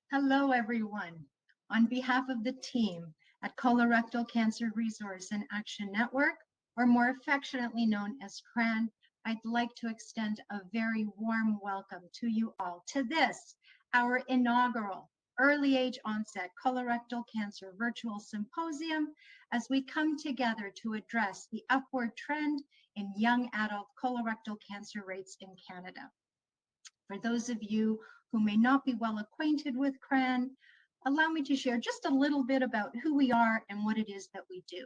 Hello, everyone. On behalf of the team at Colorectal Cancer Resource and Action Network, or more affectionately known as CRAN, I'd like to extend a very warm welcome to you all to this, our inaugural Early Age Onset Colorectal Cancer Virtual Symposium, as we come together to address the upward trend in young adult colorectal cancer rates in Canada. For those of you who may not be well acquainted with CRAN, allow me to share just a little bit about who we are and what it is that we do.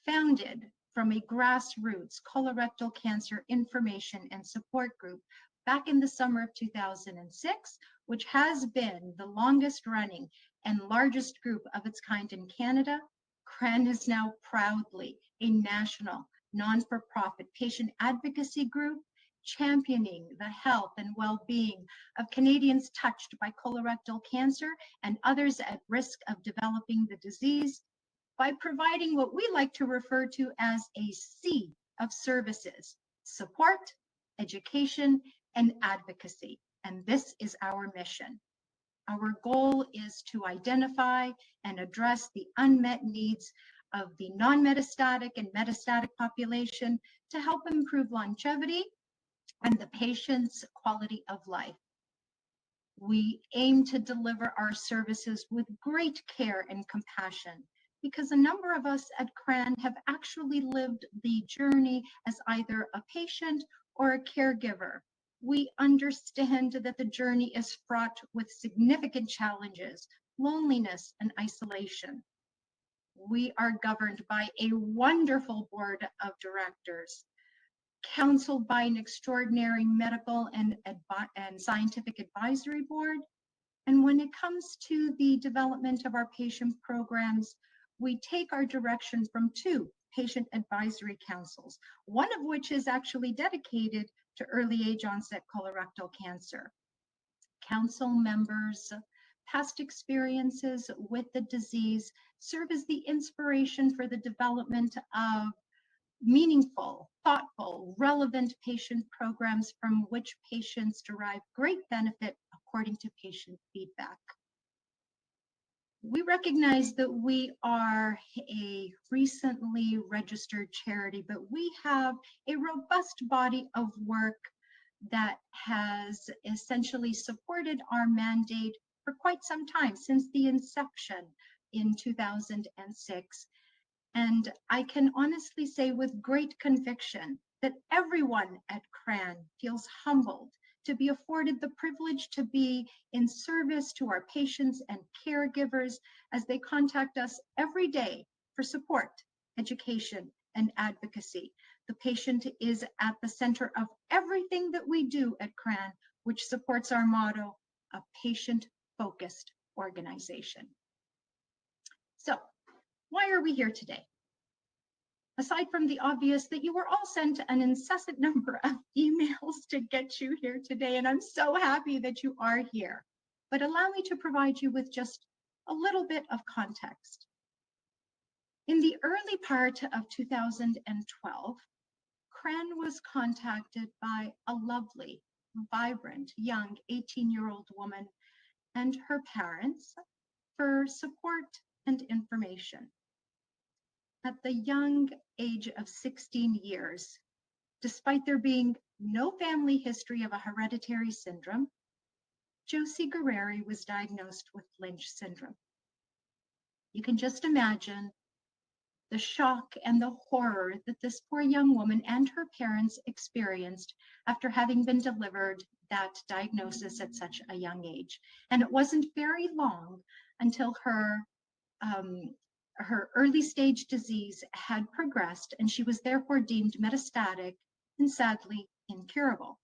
Founded from a grassroots colorectal cancer information and support group back in the summer of 2006, which has been the longest running and largest group of its kind in Canada, CRAN is now proudly a national non-for-profit patient advocacy group championing the health and well-being of Canadians touched by colorectal cancer and others at risk of developing the disease by providing what we like to refer to as a sea of services: support, education, and advocacy. And this is our mission. Our goal is to identify and address the unmet needs of the non-metastatic and metastatic population to help improve longevity and the patient's quality of life. We aim to deliver our services with great care and compassion because a number of us at CRAN have actually lived the journey as either a patient or a caregiver. We understand that the journey is fraught with significant challenges, loneliness, and isolation. We are governed by a wonderful board of directors, counseled by an extraordinary medical and scientific advisory board. And when it comes to the development of our patient programs, we take our direction from two patient advisory councils, one of which is actually dedicated to early age onset colorectal cancer. Council members' past experiences with the disease serve as the inspiration for the development of meaningful, thoughtful, relevant patient programs from which patients derive great benefit according to patient feedback. We recognize that we are a recently registered charity, but we have a robust body of work that has essentially supported our mandate for quite some time, since the inception in 2006. And I can honestly say with great conviction that everyone at CRAN feels humbled to be afforded the privilege to be in service to our patients and caregivers as they contact us every day for support, education, and advocacy. The patient is at the center of everything that we do at CRAN, which supports our motto, a patient-focused organization. So, why are we here today? Aside from the obvious that you were all sent an incessant number of emails to get you here today, and I'm so happy that you are here. But allow me to provide you with just a little bit of context. In the early part of 2012, CRAN was contacted by a lovely, vibrant, young 18-year-old woman and her parents for support and information. At the young age of 16 years, despite there being no family history of a hereditary syndrome, Josie Guerreri was diagnosed with Lynch syndrome. You can just imagine the shock and the horror that this poor young woman and her parents experienced after having been delivered that diagnosis at such a young age. And it wasn't very long until her early stage disease had progressed and she was therefore deemed metastatic and sadly incurable.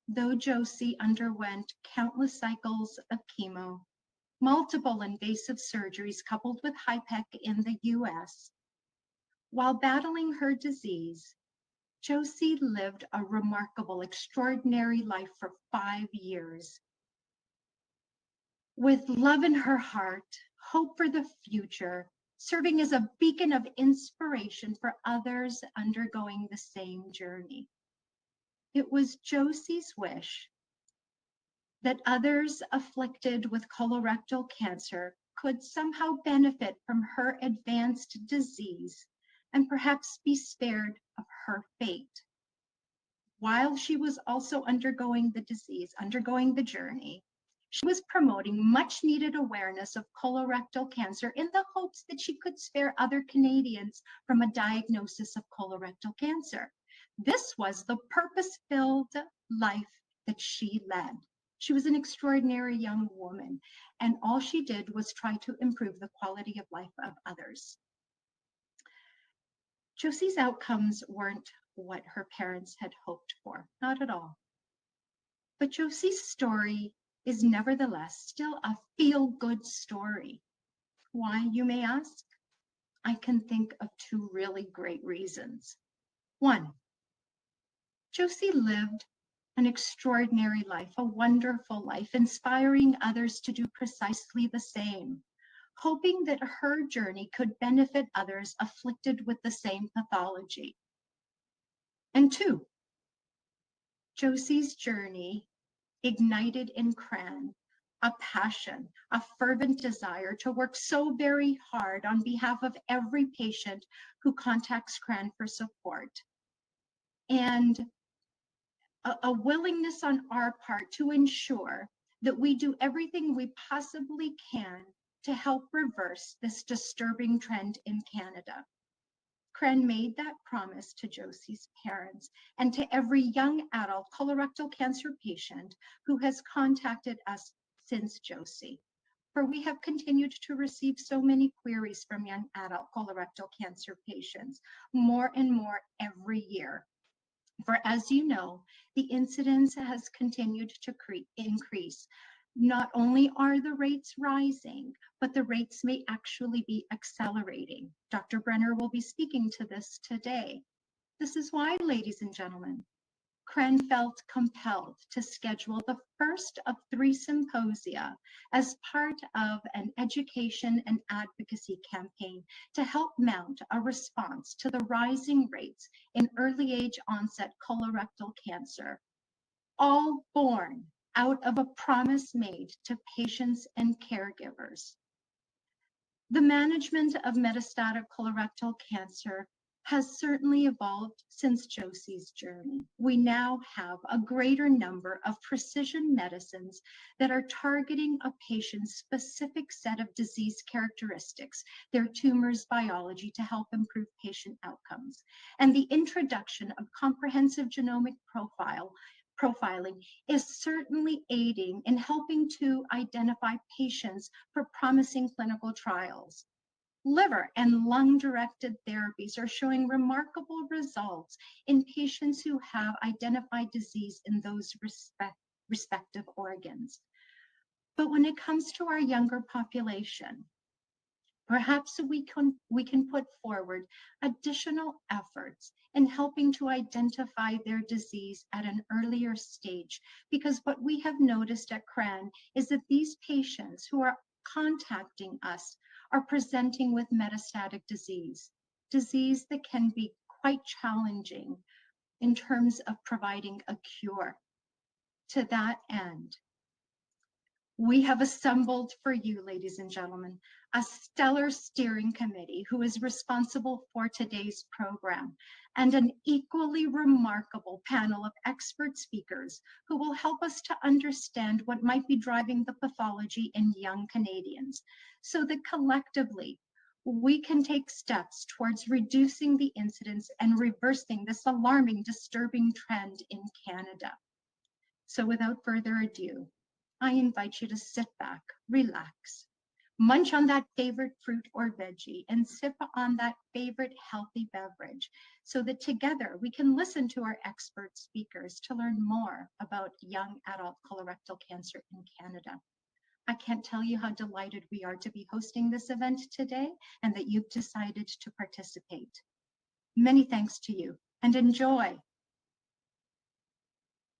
Though Josie underwent countless cycles of chemo, multiple invasive surgeries coupled with HIPEC in the US, while battling her disease, Josie lived a remarkable, extraordinary life for 5 years. With love in her heart, hope for the future, serving as a beacon of inspiration for others undergoing the same journey. It was Josie's wish that others afflicted with colorectal cancer could somehow benefit from her advanced disease and perhaps be spared of her fate. While she was also undergoing the journey, she was promoting much needed awareness of colorectal cancer in the hopes that she could spare other Canadians from a diagnosis of colorectal cancer. This was the purpose-filled life that she led. She was an extraordinary young woman, and all she did was try to improve the quality of life of others. Josie's outcomes weren't what her parents had hoped for, not at all. But Josie's story is nevertheless still a feel-good story. Why, you may ask? I can think of two really great reasons. One, Josie lived an extraordinary life, a wonderful life, inspiring others to do precisely the same, hoping that her journey could benefit others afflicted with the same pathology. And two, Josie's journey ignited in CRAN a passion, a fervent desire to work so very hard on behalf of every patient who contacts CRAN for support, and a willingness on our part to ensure that we do everything we possibly can to help reverse this disturbing trend in Canada. CRAN made that promise to Josie's parents and to every young adult colorectal cancer patient who has contacted us since Josie. For we have continued to receive so many queries from young adult colorectal cancer patients, more and more every year. For as you know, the incidence has continued to increase. Not only are the rates rising, but the rates may actually be accelerating. Dr. Brenner will be speaking to this today. This is why, ladies and gentlemen, CRAN felt compelled to schedule the first of 3 symposia as part of an education and advocacy campaign to help mount a response to the rising rates in early age onset colorectal cancer, all born out of a promise made to patients and caregivers. The management of metastatic colorectal cancer has certainly evolved since Josie's journey. We now have a greater number of precision medicines that are targeting a patient's specific set of disease characteristics, their tumor's biology, to help improve patient outcomes. And the introduction of comprehensive genomic profiling is certainly aiding in helping to identify patients for promising clinical trials. Liver and lung-directed therapies are showing remarkable results in patients who have identified disease in those respective organs. But when it comes to our younger population, perhaps we can put forward additional efforts in helping to identify their disease at an earlier stage, because what we have noticed at CRAN is that these patients who are contacting us are presenting with metastatic disease that can be quite challenging in terms of providing a cure. To that end, we have assembled for you, ladies and gentlemen, a stellar steering committee who is responsible for today's program, and an equally remarkable panel of expert speakers who will help us to understand what might be driving the pathology in young Canadians, so that collectively we can take steps towards reducing the incidence and reversing this alarming, disturbing trend in Canada. So without further ado, I invite you to sit back, relax, munch on that favorite fruit or veggie, and sip on that favorite healthy beverage, so that together we can listen to our expert speakers to learn more about young adult colorectal cancer in Canada. I can't tell you how delighted we are to be hosting this event today and that you've decided to participate. Many thanks to you, and enjoy.